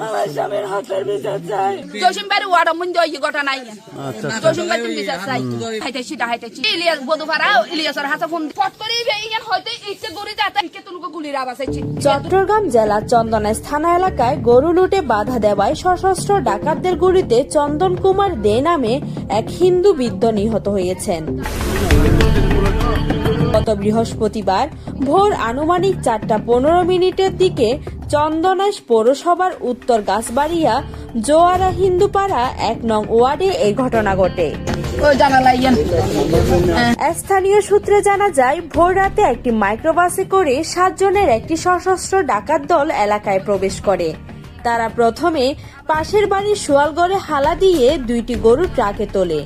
আমার স্বামীর হত্যার বিচার চাই। জসিম ভাই ওয়ার্ড মধ্যে ওই ঘটনা নাই। জসিম ভাই তুমি বিচার চাই। হাইতেছি ইলিয়াস বধুপাড়া ইলিয়াসের হাতে ফোন ফট করে ইয়ান হয়তো ইচ্ছে গড়ি যাতা কে তুনুকে গুলির আওয়াজ আইছে। চট্টগ্রাম জেলার চন্দনাইশ থানা এলাকায় গরু লুটে বাধা দেওয়ায় সশস্ত্র ডাকাতদের গুলিতে চন্দন কুমার দে নামে এক হিন্দু বৃদ্ধ নিহত হয়েছেন। গত বৃহস্পতিবার ভোর আনুমানিক 4:15 দিকে চন্দনাইশ পৌরসভার উত্তর গাছবাড়িয়া জোয়ারা হিন্দুপাড়া 1 নং ওয়ার্ডে এই ঘটনা ঘটে। স্থানীয় সূত্রে জানা যায়, ভোর রাতে একটি মাইক্রোবাসে করে 7 জনের একটি সশস্ত্র ডাকাত দল এলাকায় প্রবেশ করে। তারা প্রথমে পাশের বাড়ির সোয়ালগড়ে হালা দিয়ে 2টি গরু ট্রাকে তোলে।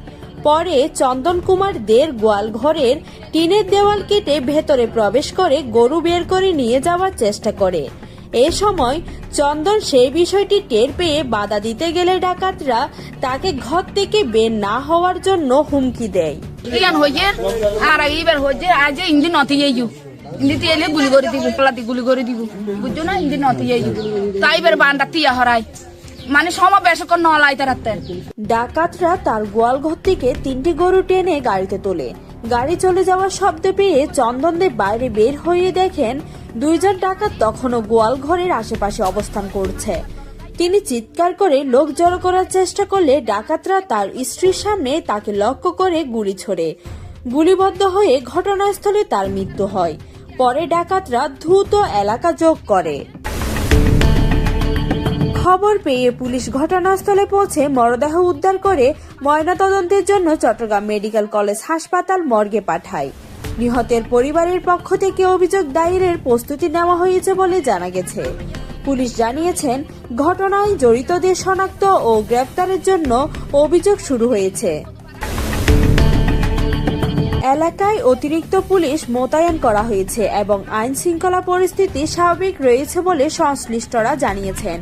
পরে চন্দন কুমার দের গোয়াল ঘরের টিনের দেওয়াল কেটে ভেতরে প্রবেশ করে গরু বের করে নিয়ে যাওয়ার চেষ্টা করে। এ সময় চন্দন সেই বিষয়টি টের পেয়ে বাধা দিতে গেলে ডাকাতরা তাকে ঘর থেকে বের না হওয়ার জন্য হুমকি দেয়। মানে সমাবেশ নলাই তারাতে ডাকাতরা তার গোয়ালঘর থেকে 3টি গরু টেনে গাড়িতে তোলে। গাড়ি চলে যাওয়ার শব্দ পেয়ে চন্দনদেব বাইরে বের হয়ে দেখেন 2 জন ডাকাত তখনও গোয়াল ঘরের আশেপাশে অবস্থান করছে। তিনি চিৎকার করে লোক জড়ো করার চেষ্টা করলে ডাকাতরা তার স্ত্রীর সামনে তাকে লক্ষ্য করে গুলি ছোড়ে। গুলিবদ্ধ হয়ে ঘটনাস্থলে তার মৃত্যু হয়। পরে ডাকাতরা দ্রুত এলাকা যোগ করে। খবর পেয়ে পুলিশ ঘটনাস্থলে পৌঁছে মরদেহ উদ্ধার করে ময়নাতদন্তের জন্য চট্টগ্রাম মেডিকেল কলেজ হাসপাতাল মর্গে পাঠায়। নিহতের পরিবারের পক্ষ থেকে অভিযোগ দায়েরের প্রস্তুতি নেওয়া হয়েছে বলে জানা গেছে। পুলিশ জানিয়েছেন, ঘটনায় জড়িতদের শনাক্ত ও গ্রেফতারের জন্য অভিযোগ শুরু হয়েছে। এলাকায় অতিরিক্ত পুলিশ মোতায়েন করা হয়েছে এবং আইন শৃঙ্খলা পরিস্থিতি স্বাভাবিক রয়েছে বলে সংশ্লিষ্টরা জানিয়েছেন।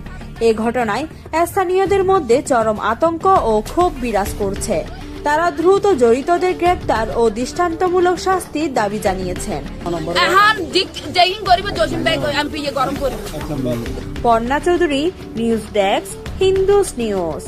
এ ঘটনায় স্থানীয়দের মধ্যে চরম আতঙ্ক ও ক্ষোভ বিরাজ করছে। তারা দ্রুত জড়িতদের গ্রেপ্তার ও দৃষ্টান্তমূলক শাস্তির দাবি জানিয়েছেন। Parna Chowdhury, news desk, Hindus news.